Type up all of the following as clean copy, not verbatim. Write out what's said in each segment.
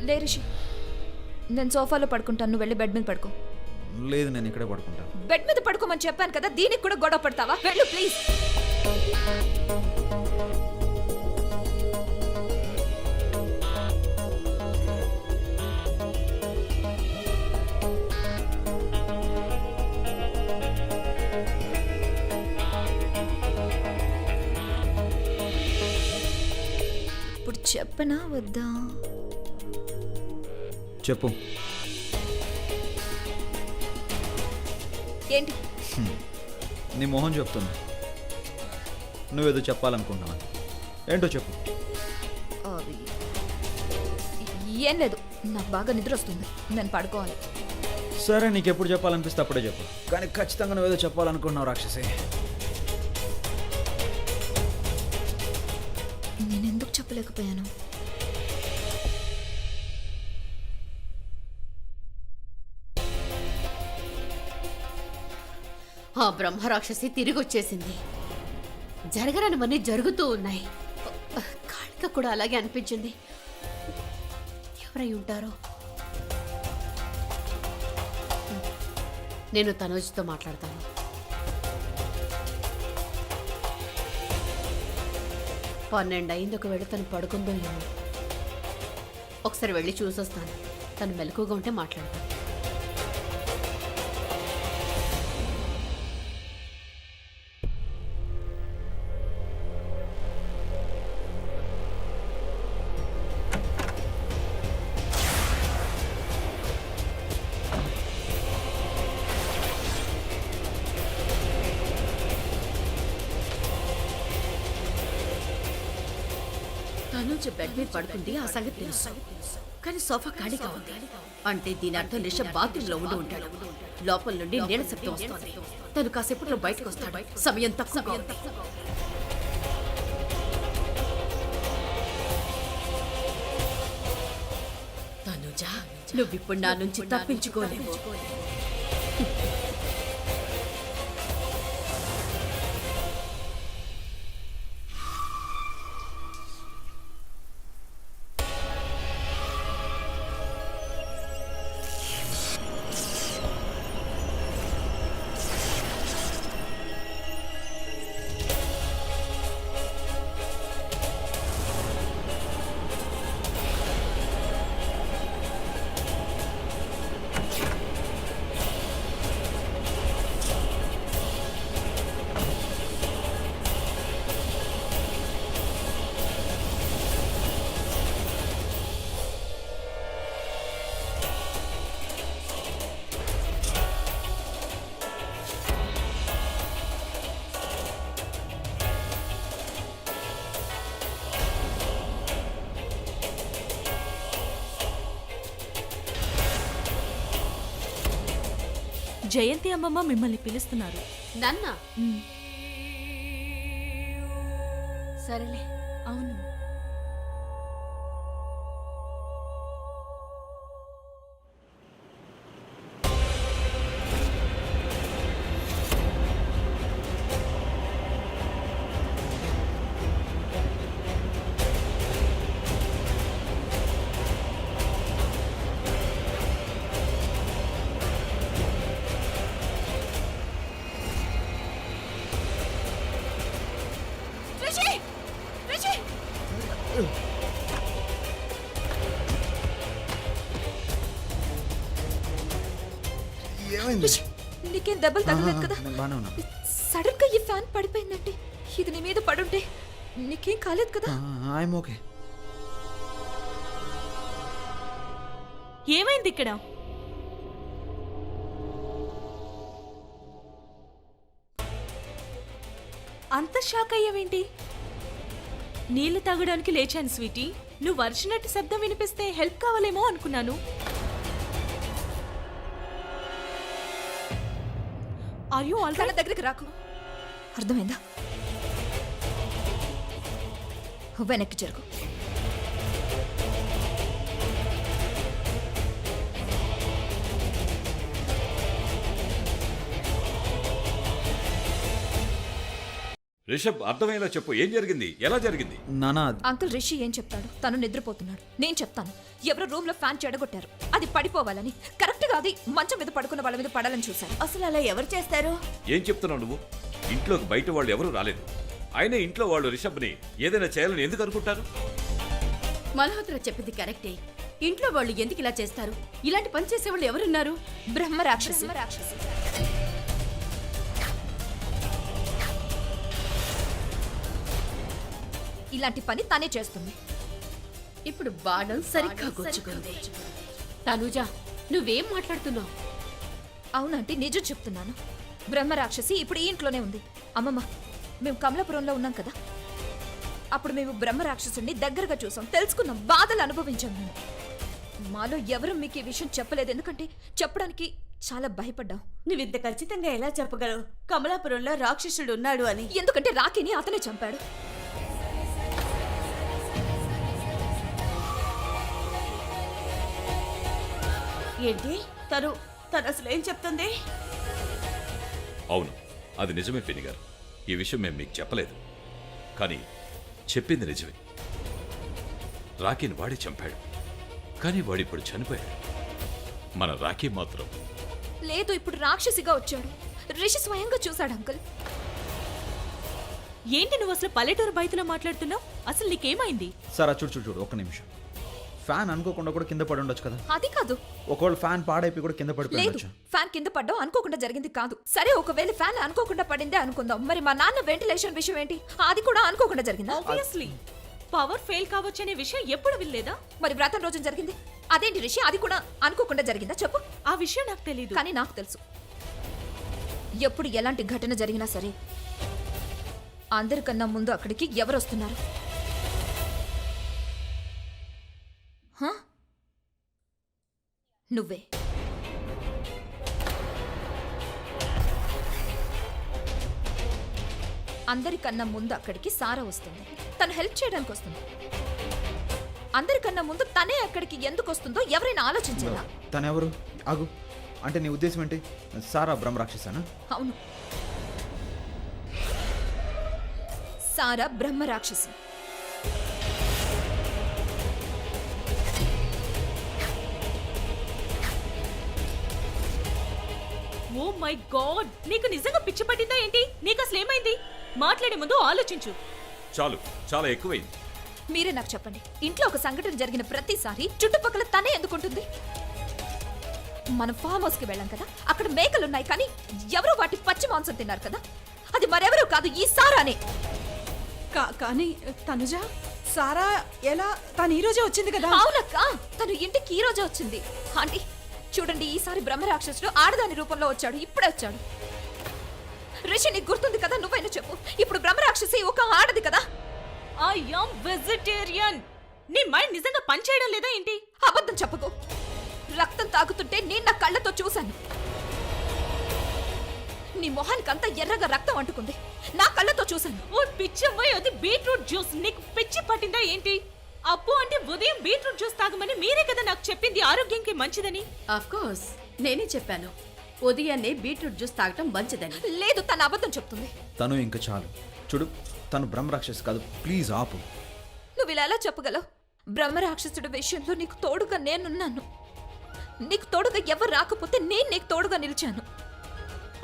లే రిషి, నేను సోఫాలో పడుకుంటాను, నువ్వు వెళ్ళి బెడ్ మీద పడుకో. లేదు, నేను ఇక్కడే పడుకుంటాను. బెడ్ మీద పడుకోమని చెప్పాను కదా, దీనికి కూడా గొడవ పడతావా? వెళ్ళు ప్లీజ్. ఇప్పుడు చెప్పనా వద్దా? చెప్పు. ఏంటి? నీ మొహం చెప్తున్నా, నువ్వేదో చెప్పాలనుకుంటున్నావా? ఏంటో చెప్పు. అది ఏం లేదు, నాకు బాగా నిద్ర వస్తుంది, నేను పడుకోవాలి. సరే, నీకెప్పుడు చెప్పాలనిపిస్తే అప్పుడే చెప్పు, కానీ ఖచ్చితంగా నువ్వేదో చెప్పాలనుకుంటున్నావు రాక్షసి. నేను ఎందుకు చెప్పలేకపోయాను? ఆ బ్రహ్మరాక్షసి తిరిగి వచ్చేసింది. జరగరనివన్నీ జరుగుతూ ఉన్నాయి. కాళిక కూడా అలాగే అనిపించింది. ఎవరై ఉంటారో? నేను తనోజ్తో మాట్లాడతాను. పన్నెండు అయింది, ఒకవేళ తను పడుకుందో ఏమో. ఒకసారి వెళ్ళి చూసొస్తాను. తను మెలకుగా ఉంటే మాట్లాడతాను. తనూజ బెడ్ మీద పడుకుంది, ఆ సంగతి తెలుసు. కానీ సోఫా ఖాళీగా ఉంది. అంటే దీని అర్థం రిషబ్ బాత్రూంలో ఉండి ఉంటాడు. లోపల నుండి నీళ్ళ శబ్దం వస్తుంది. తను కాసేపట్లో బయటకు వస్తాడు. సమయం తక్కువ. తనూజ, నువ్విప్పుడు నా నుంచి తప్పించుకోలేవు. జయంతి అమ్మమ్మ మిమ్మల్ని పిలుస్తున్నారు. నన్న? సరేలే. అవును. నీకేం దెబ్బలు తగలేదు కదా? బానే ఉన్నా. సడన్ గా ఈ ఫ్యాన్ పడిపోయిందంటే, ఇది నీ మీద పడుంటే నీకేం కాలేదు కదా? I'm okay. ఏమైంది ఇక్కడ? అంత షాక్ అయ్యావేంటి? నీళ్లు తాగడానికి లేచాను స్వీటీ. నువ్వు వరిచినట్టు శబ్దం వినిపిస్తే హెల్ప్ కావాలేమో అనుకున్నాను. కళ్ళ దగ్గరికి రాకు, అర్థమైందా? వెనక్కి జరుగు. రిషబ్ అర్థమయ్యేలా చెప్పు, ఏం జరిగింది, ఎలా జరిగింది? నానా అంకుల్ రిషి ఏం చెప్తాడు? తను నిద్రపోతున్నాడు. నేను చెప్తాను. ఎవరో రూమ్ లో ఫ్యాన్ చెడగొట్టారు. అది పడిపోవాలని, కరెక్ట్ గా అది మంచం మీద పడుకున్న వాళ్ళ మీద పడాలని చూశాను. అసలు అలా ఎవరు చేస్తారు? ఏం చెప్తున్నావు నువ్వు? ఇంట్లోకి బయట వాళ్ళు ఎవరూ రాలేదు. అయినా ఇంట్లో వాళ్ళు రిషబ్ని ఏదైనా చేయాలని ఎందుకు అనుకుంటారు? మల్హోత్రా చెప్పింది కరెక్టే. ఇంట్లో వాళ్ళు ఎందుకు ఇలా చేస్తారు? ఇలాంటి పని చేసేవాళ్ళు ఎవరున్నారు? బ్రహ్మ రాక్షసి. ఇలాంటి పని తనే చేస్తుంది. ఇప్పుడు బాణం సరిగ్గా గుచ్చుకుంది. తనుజా, నువ్వేం మాట్లాడుతున్నావు? అవునంటే నిజం చెప్తున్నాను. బ్రహ్మ రాక్షసి ఇప్పుడు ఈ ఇంట్లోనే ఉంది. అమ్మమ్మ, మేము కమలాపురంలో ఉన్నాం కదా, అప్పుడు మేము బ్రహ్మ రాక్షసుని దగ్గరగా చూసాం, తెలుసుకున్నాం, బాధలు అనుభవించాం. మేము మాలో ఎవరు మీకు ఈ విషయం చెప్పలేదు, ఎందుకంటే చెప్పడానికి చాలా భయపడ్డాం. నువ్వింత ఖచ్చితంగా ఎలా చెప్పగలవు కమలాపురంలో రాక్షసుడు ఉన్నాడు అని? ఎందుకంటే రాఖీని అతనే చంపాడు. ఏంటి తను అసలు ఏం చెప్తుంది? అవును, అది నిజమే పిన్ని గారు. ఈ విషయం మేము మీకు చెప్పలేదు, కానీ చెప్పింది నిజమే. రాఖీని వాడి చంపాడు, కానీ వాడిప్పుడు చనిపోయాడు. మన రాఖీ మాత్రం లేదు, ఇప్పుడు రాక్షసిగా వచ్చాడు. రిషి స్వయంగా చూశాడు అంకుల్. ఏంటి నువ్వు అసలు పల్లెటూరు బయటలో మాట్లాడుతున్నావు? అసలు నీకేమైంది? సరే చూడు చూడు చూడు, ఒక్క నిమిషం. ఫ్యాన్ అనుకోకుండా కూడా కింద పడి ఉండొచ్చు కదా. అది కాదు. ఒకవేళ ఫ్యాన్ పాడైపోయి కూడా కింద పడిపోయి లేదు, ఉండొచ్చు. ఫ్యాన్ కింద పడ్డం అనుకోకుండా జరిగింది కాదు. సరే, ఒకవేళ ఫ్యాన్ అనుకోకుండా పడిందే అనుకుందాం. మరి మా నాన్న వెంటిలేషన్ విషయం ఏంటి? అది కూడా అనుకోకుండా జరిగిందా? ఆబ్వియస్లీ పవర్ ఫెయిల్ కావచ్చనే విషయం ఎప్పుడు వినలేదా? మరి వ్రతం రోజున జరిగింది అదేంటి రిషి? అది కూడా అనుకోకుండా జరిగిందా చెప్పు? ఆ విషయం నాకు తెలియదు. కానీ నాకు తెలుసు. ఎప్పుడు ఎలాంటి ఘటన జరిగినా సరే అందరికన్నా ముందు అక్కడికి ఎవరు వస్తున్నారు? హ? నువ్వే. అందరికన్నా ముందు అక్కడికి సారా వస్తుంది. తను హెల్ప్ చేయడానికి వస్తుంది. అందరికన్నా ముందు తనే అక్కడికి ఎందుకు వస్తుందో ఎవరైనా ఆలోచించాలా? తనెవరు? ఆగు, అంటే నీ ఉద్దేశం ఏంటి? సారా బ్రహ్మ రాక్షసానా? అవును, సారా బ్రహ్మ రాక్షసి. ఓ మై గాడ్, నీకు నిజంగా పిచ్చి పట్టిందా ఏంటి? నీకు అసలు ఏమైంది? మాట్లాడే ముందు ఆలోచించు. చాలు, చాలా ఎక్కువైంది. మీరే నాకు చెప్పండి, ఇంట్లో ఒక సంఘటన జరిగిన ప్రతిసారి చుట్టుపక్కల తనే ఎందుకుంటుంది? మనం ఫామ్ హౌస్ కి వెళ్ళాం కదా, అక్కడ మేకలున్నాయి, కానీ ఎవరో వాటి పచ్చి మాంసం తిన్నారు కదా. అది మరెవరూ కాదు, ఈ సారానే. కానీ తనుజ, సారా ఎలా? తను ఈ రోజే వచ్చింది కదా. అవునక్క, తను ఇంటికి ఈ రోజే వచ్చింది. ఆంటీ చూడండి, ఈసారి బ్రహ్మ రాక్షసుడు ఆడదాని రూపంలో వచ్చాడు. ఇప్పుడే వచ్చాడు. రిషి, నీకు గుర్తుంది కదా, నువ్వైనా చెప్పు. ఇప్పుడు బ్రహ్మ రాక్షసి ఒక ఆడది కదా. I am vegetarian. నీ మైండ్ నిజంగా పనిచేయడం లేదా ఏంటి? అబద్ధం చెప్పకు. రక్తం తాగుతుంటే నేను నా కళ్ళతో చూశాను. నీ మొహానికంతా ఎర్రగా రక్తం అంటుకుంది. నా కళ్ళతో చూశాను. ఓ పిచ్చమ్మాయి, అది బీట్రూట్ జ్యూస్. నీకు పిచ్చి పట్టిందా ఏంటి? అప్పు అంటే ఉదయం బీట్రూట్ జ్యూస్ తాగమని మీరే కదా నాకు చెప్పింది, ఆరోగ్యానికి మంచిదని. ఆఫ్ కోర్స్ నేనే చెప్పాను ఉదయాన్నే బీట్రూట్ జ్యూస్ తాగటం మంచిదని. లేదు, తన అబద్ధం చెప్తుంది. తను ఇంకా చాలు. చూడు, తను బ్రహ్మ రాక్షసి కాదు. ప్లీజ్ ఆపు. నువ్వు ఇలా ఎలా చెప్పగలవు? బ్రహ్మ రాక్షసుడి విషయంలో నీకు తోడుగా నేనున్నాను. నీకు తోడుగా ఎవరు రాకపోతే నేను నీకు తోడుగా నిలిచాను.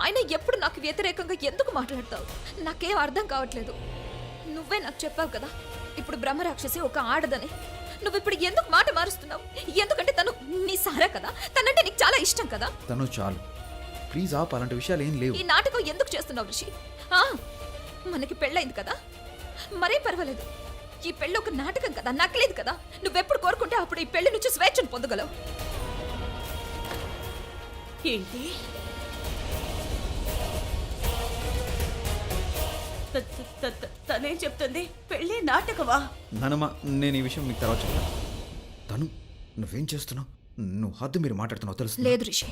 ఆయన ఎప్పుడు నాకు వ్యతిరేకంగా ఎందుకు మాట్లాడతావు? నాకేం అర్థం కావట్లేదు. నువ్వే నాకు చెప్పావు కదా ఇప్పుడు బ్రహ్మ రాక్షసి ఒక ఆడదని. నువ్వు ఇప్పుడు ఎందుకు మాట మారుస్తున్నావు? ఎందుకంటే తను నీ సారా కదా, తనంటే నీకు చాలా ఇష్టం కదా. తను చాలు, ప్లీజ్ ఆపు. అలాంటి విషయాలు ఏం లేవు. ఈ నాటకం ఎందుకు చేస్తున్నావు రిషి? మనకి పెళ్ళైంది కదా, మరేం పర్వాలేదు. ఈ పెళ్ళి ఒక నాటకం కదా, నక్కలేదు కదా. నువ్వెప్పుడు కోరుకుంటే అప్పుడు ఈ పెళ్లి నుంచి స్వేచ్ఛను పొందగలవు. ఏంటి? తనేం చెప్తుంది? పెళ్లి నాటకవా? నానమ్మ, నేను ఈ విషయం మీకు తర్వాత చెప్తాను. తను, నువ్వేం చేస్తున్నావు? నువ్వు హద్దు మీరు మాట్లాడుతున్నావు తెలుసు. లేదు రిషి,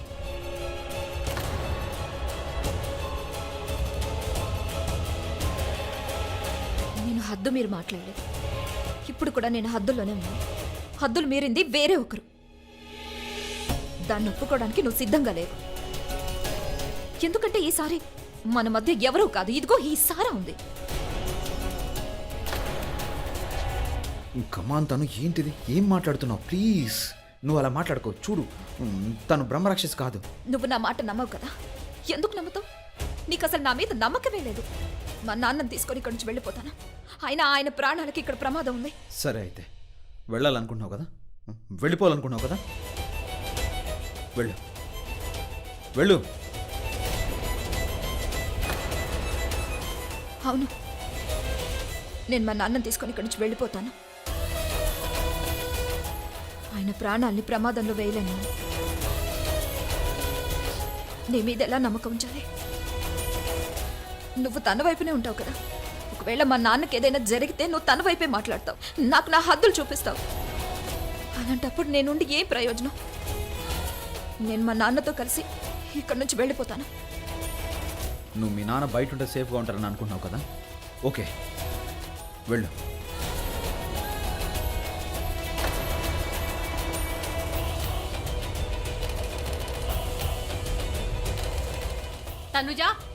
నేను హద్దు మీరు మాట్లాడలేదు. ఇప్పుడు కూడా నేను హద్దుల్లోనే ఉన్నాను. హద్దులు మీరింది వేరే ఒకరు. దాన్ని ఒప్పుకోవడానికి నువ్వు సిద్ధంగా లేవు. ఎందుకంటే ఈసారి మన మధ్య ఎవరూ కాదు, ఇదిగో ఈ సారా ఉంది. కమాన్ తను ఏంటిది ఏం మాట్లాడుతున్నావు ప్లీజ్ నువ్వు అలా మాట్లాడుకో చూడు తను బ్రహ్మరాక్షసి కాదు. నువ్వు నా మాట నమ్మవు కదా, ఎందుకు నమ్ముతావు? నీకు అసలు నా మీద నమ్మకమే లేదు. మా నాన్నని తీసుకొని ఇక్కడి నుంచి వెళ్ళిపోతాను. అయినా ఆయన ప్రాణాలకి ఇక్కడ ప్రమాదం ఉంది. సరే అయితే వెళ్ళాలనుకుంటున్నావు కదా, వెళ్ళిపోవాలనుకుంటున్నావు కదా, వెళ్ళు వెళ్ళు. అవును, నేను మా నాన్నని తీసుకొని ఇక్కడి నుంచి వెళ్ళిపోతాను. ఆయన ప్రాణాల్ని ప్రమాదంలో వేయలేను. నీ మీద ఎలా నమ్మకం ఉంచాలి? నువ్వు తన వైపునే ఉంటావు కదా. ఒకవేళ మా నాన్నకి ఏదైనా జరిగితే నువ్వు తన వైపే మాట్లాడతావు, నాకు నా హద్దులు చూపిస్తావు. అలాంటప్పుడు నేనుండి ఏం ప్రయోజనం? నేను మా నాన్నతో కలిసి ఇక్కడి నుంచి వెళ్ళిపోతాను. నువ్వు మీ నాన్న బయట ఉంటే సేఫ్గా ఉంటారని అనుకుంటున్నావు కదా, ఓకే వెళ్ళు.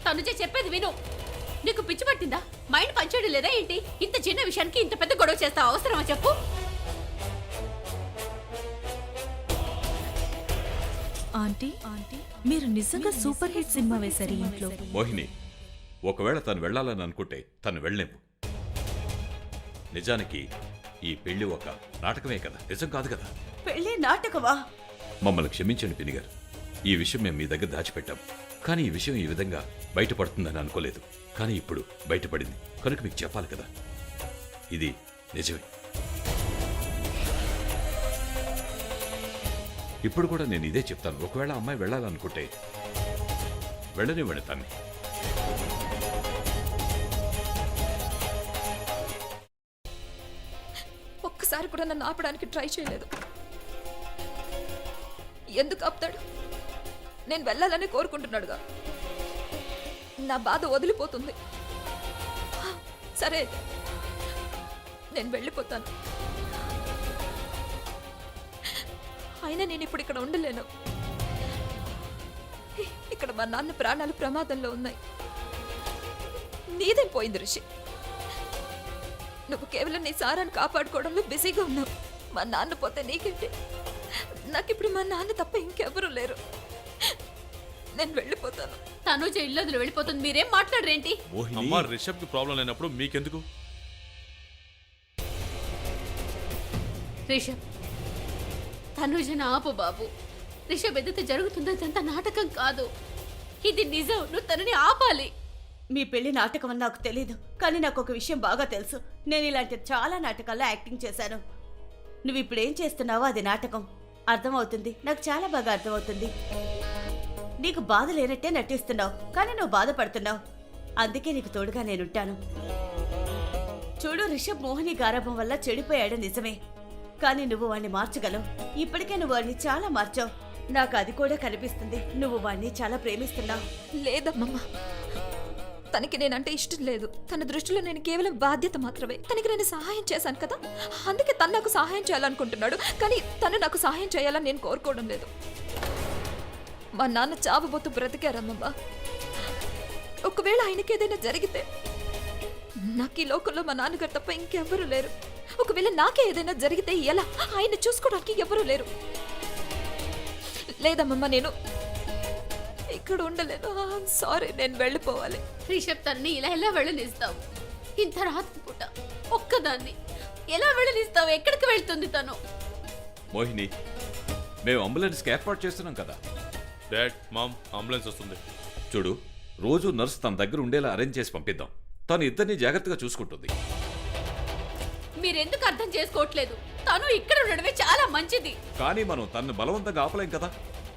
తనుజ చెప్పేది విను. నీకు పిచ్చి పట్టిందా? మైండ్ పనిచేయడం లేదా ఏంటి? ఇంత చిన్న విషయానికి ఇంత పెద్ద గొడవ చేస్తావు, అవసరమా చెప్పు? ఆంటీ మీరు నిజంగా సూపర్ హిట్ సినిమా వేశారు ఈ ఇంట్లో. మోహిని, ఒకవేళ తను వెళ్ళాలని అనుకుంటే తను వెళ్ళలేము. నిజానికి ఈ పెళ్లి ఒక నాటకమే కదా, నిజం కాదు కదా. పెళ్లి నాటకమా? మమ్మల్ని క్షమించండి పిన్ని గారు. ఈ విషయం మేము మీ దగ్గర దాచిపెట్టాం. కానీ ఈ విషయం ఈ విధంగా బయటపడుతుందని అనుకోలేదు. కానీ ఇప్పుడు బయటపడింది కనుక మీకు చెప్పాలి కదా. ఇది నిజమే. ఇప్పుడు కూడా నేను ఇదే చెప్తాను. ఒకవేళ అమ్మాయి వెళ్ళాలనుకుంటే వెళ్ళనివ్వండి తన్ని. ఒక్కసారి కూడా నన్ను ఆపడానికి ట్రై చేయలేదు. ఎందుకు ఆపుతాడు? నేను వెళ్ళాలని కోరుకుంటున్నాడుగా. నా బాధ వదిలిపోతుంది. సరే, నేను వెళ్ళిపోతాను. అయినా నేను ఇప్పుడు ఇక్కడ ఉండలేను. ఇక్కడ మా నాన్న ప్రాణాలు ప్రమాదంలో ఉన్నాయి. నీదేం పోయింది రిషి? నువ్వు కేవలం నీ సారాన్ని కాపాడుకోవడంలో బిజీగా ఉన్నావు. మా నాన్న పోతే నీకేంటి? నాకిప్పుడు మా నాన్న తప్ప ఇంకెవరూ లేరు. నేను వెళ్ళిపోతాను. తనుజ ఇల్లు వెళ్ళిపోతుంది, మీరేం మాట్లాడరేంటి? అమ్మా, రిషబ్కి ప్రాబ్లం లేనప్పుడు మీకెందుకు? రిషబ్, తనుజను ఆపు బాబు. రిషబ్ ఎదుట జరుగుతుందో ఇదంతా నాటకం కాదు, ఇది నిజం. నువ్వు తనని ఆపాలి. మీ పెళ్లి నాటకం అని నాకు తెలీదు, కానీ నాకు ఒక విషయం బాగా తెలుసు. నేను ఇలాంటి చాలా నాటకాల్లో యాక్టింగ్ చేశాను. నువ్వు ఇప్పుడు ఏం చేస్తున్నావో అది నాటకం. అర్థమవుతుంది, నాకు చాలా బాగా అర్థమవుతుంది. నీకు బాధ లేనట్టే నటిస్తున్నావు, కానీ నువ్వు బాధపడుతున్నావు. అందుకే నీకు తోడుగా నేనుంటాను. చూడు, రిషబ్ మోహిని గారాభం వల్ల చెడిపోయాడు నిజమే, కానీ నువ్వు వాణ్ణి మార్చగలవు. ఇప్పటికే నువ్వు వాడిని చాలా మార్చావు. నాకు అది కూడా కనిపిస్తుంది. నువ్వు వాణ్ణి చాలా ప్రేమిస్తున్నావు. లేదమ్మమ్మ, తనకి నేనంటే ఇష్టం లేదు. తన దృష్టిలో నేను కేవలం బాధ్యత మాత్రమే. తనకి నేను సహాయం చేశాను కదా, అందుకే తను నాకు సహాయం చేయాలనుకుంటున్నాడు. కానీ తను నాకు సహాయం చేయాలని నేను కోరుకోవడం లేదు. మా నాన్న చావబోతూ బ్రతికారమ్మమ్మ. ఒకవేళ ఆయనకి ఏదైనా జరిగితే నాకు ఈ లోకంలో మా నాన్నగారు తప్ప ఇంకెవ్వరూ లేరు. ఒకవేళ నాకే ఏదైనా జరిగితే ఎలా? ఆయన చూసుకోవడానికి ఎవరూ లేరు. లేదమ్మమ్మ, నేను ఇక్కడ ఉండలేను. సారీ, నేను వెళ్ళిపోవాలి. రిషబ్ తన్ని ఇలా ఎలా వెళ్ళనిస్తావు? ఇంత రాత్రి పూట ఒక్కదాన్ని ఎలా వెళ్ళనిస్తావు? ఎక్కడికి వెళ్తుంది తను? మోహిని, మేము అంబులెన్స్కి ఏర్పాటు చేస్తున్నాం కదా. డాడ్, మామ్, అంబులెన్స్ వస్తుంది. చూడు, రోజు నర్సు తన దగ్గర ఉండేలా అరేంజ్ చేసి పంపిద్దాం. తను ఇద్దరిని జాగ్రత్తగా చూసుకుంటుంది. మీరెందుకు అర్థం చేసుకోవట్లేదు? తను ఇక్కడ ఉండడమే చాలా మంచిది. కానీ మనం తనను బలవంతంగా ఆపలేం కదా.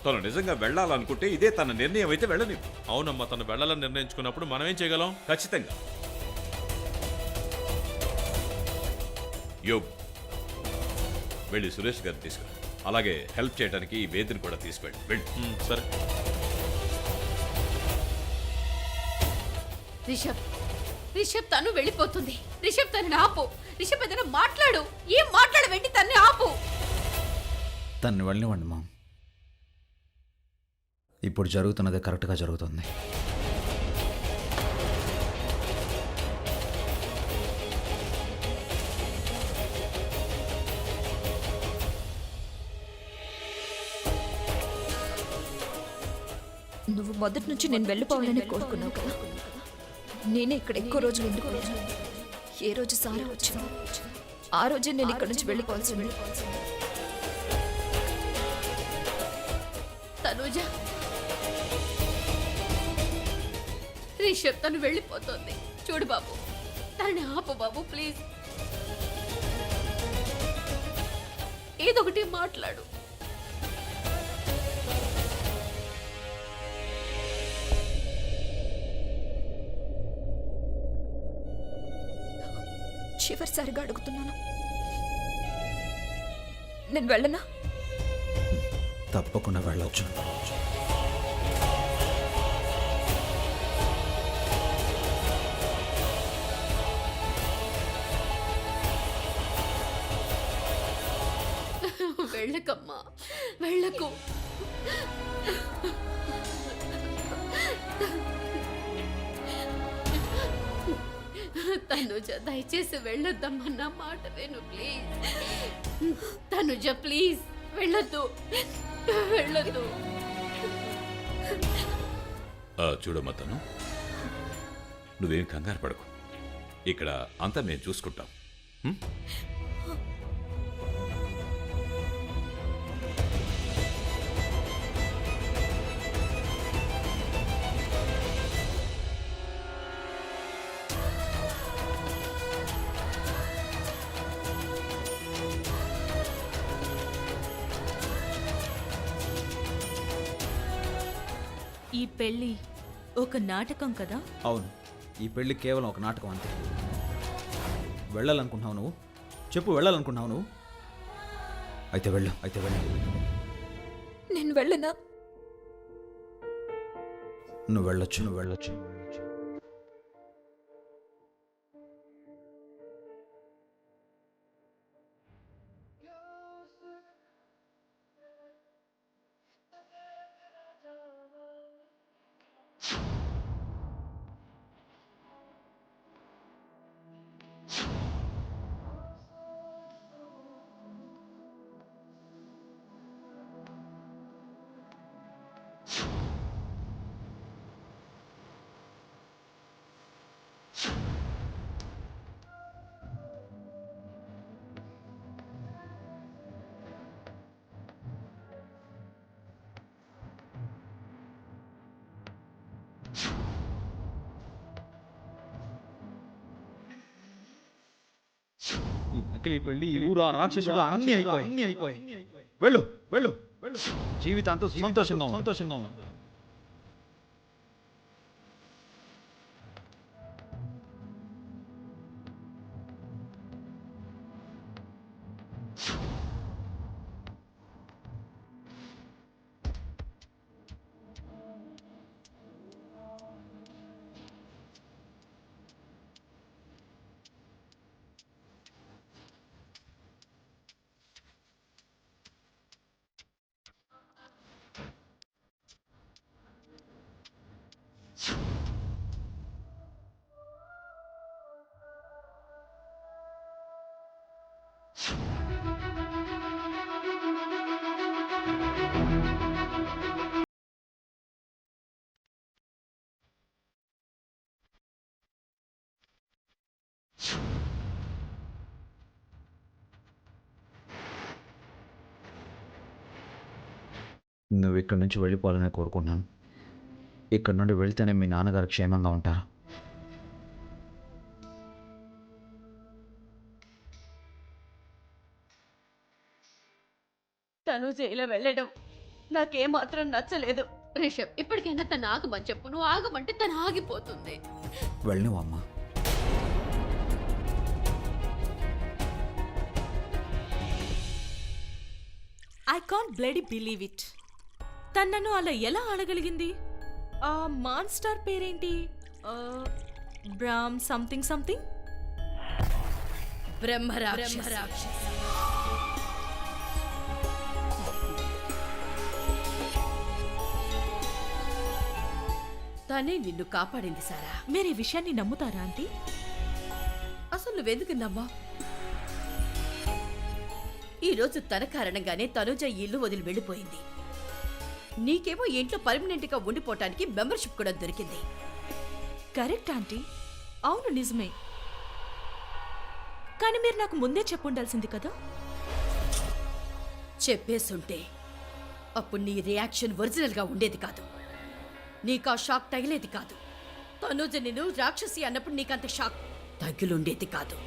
తను నిజంగా వెళ్ళాలనుకుంటే ఇదే తన నిర్ణయం అయితే వెళ్ళని. అవునమ్మా, తను వెళ్ళాలని నిర్ణయించుకున్నప్పుడు మనం ఏం చేయగలం? ఖచ్చితంగా. యోగ్, వెళ్ళి సురేష్ గారిని తీసుకురా. అలాగే హెల్ప్ చేయడానికి ఈ వేదిని కూడా తీసుకెళ్ళి వెళ్ళి. సరే. రిషబ్ తను వెళ్ళిపోతుంది. రిషబ్ తనని ఆపు. రిషబ్ ఏదైనా మాట్లాడు. ఏం మాట్లాడవేంటి? తన్ని ఆపు. తన్ని వెళ్ళనివ్వండి మామ్. ఇప్పుడు జరుగుతున్నదే కరెక్ట్గా జరుగుతుంది. నువ్వు మొదటి నుంచి నేను వెళ్ళిపోవాలని కోరుకున్నావు కదా. నేనే ఇక్కడ ఎక్కువ రోజులు ఉండిపోయాను. ఏ రోజు సారా వచ్చిందో ఆ రోజే నేను ఇక్కడ నుంచి వెళ్ళిపోవాల్సింది. తనుజ, రిషబ్ తను వెళ్ళిపోతుంది. చూడు బాబు, తనని ఆపు బాబు, ప్లీజ్. ఏదొకటి మాట్లాడు. చివరిసారిగా అడుగుతున్నాను, నేను వెళ్ళనా? తప్పకుండా వెళ్ళొచ్చు. వెళ్ళకమ్మా, వెళ్ళకు. తనుజ, దయచేసి వెళ్ళొద్దమ్మా, నా మాట విను ప్లీజ్. తనుజ ప్లీజ్ వెళ్ళొద్దు, వెళ్ళొద్దు. చూడమ్మా తను, నువ్వేం కంగారు పడకు. ఇక్కడ అంతా మేము చూసుకుంటాం. హ్మ్? ఈ పెళ్లి ఒక నాటకం కదా? అవును, ఈ పెళ్లి కేవలం ఒక నాటకం అంతే. వెళ్ళాలనుకుంటున్నావు నువ్వు? చెప్పు, వెళ్ళాలనుకుంటున్నావు నువ్వు? అయితే వెళ్ళు. నేను వెళ్ళనా? నువ్వు వెళ్ళొచ్చు. ఈ నకిలీ పెళ్లి, ఈ ఊరు, ఆ రాక్షసుడు అన్నీ అయిపోయి. వెళ్ళు. జీవితాంతం సంతోషంగా ఉంది. నువ్వు ఇక్కడి నుంచి వెళ్ళిపోవాలని కోరుకుంటున్నాను. ఇక్కడ నుండి వెళ్తేనే మీ నాన్నగారు క్షేమంగా ఉంటారు. తనుజ ఇలా వెళ్ళడం నాకేమాత్రం నచ్చలేదు. రిషబ్, ఇప్పటికైనా తను ఆగమని చెప్పు. నువ్వు ఆగమంటే తను ఆగిపోతుంది. వెళ్ళను అమ్మా. I can't bloody believe it. తనను అలా ఎలా ఆడగలిగింది? ఆ మాన్స్టర్ పేరేంటి? బ్రామ్ సంథింగ్. బ్రహ్మరాక్షస. తనే నిన్ను కాపాడింది సారా. మీరు ఈ విషయాన్ని నమ్ముతారా ఆంటీ? అసలు నువ్వెందుకు నమ్మా? ఈరోజు తన కారణంగానే తనుజ ఇల్లు వదిలి వెళ్ళిపోయింది. నీకేమో ఇంట్లో పర్మనెంట్ గా ఉండిపోవటానికి మెంబర్షిప్ కూడా దొరికింది. కరెక్ట్ ఆంటీ, అవును నిజమే. కానీ మీరు నాకు ముందే చెప్పుండాల్సింది కదా. చెప్పేసుంటే అప్పుడు నీ రియాక్షన్ ఒరిజినల్ గా ఉండేది కాదు, నీకు ఆ షాక్ తగిలేది కాదు. తనుజ నిన్ను రాక్షసి అన్నప్పుడు నీకంత షాక్ తగిలుండేది కాదు.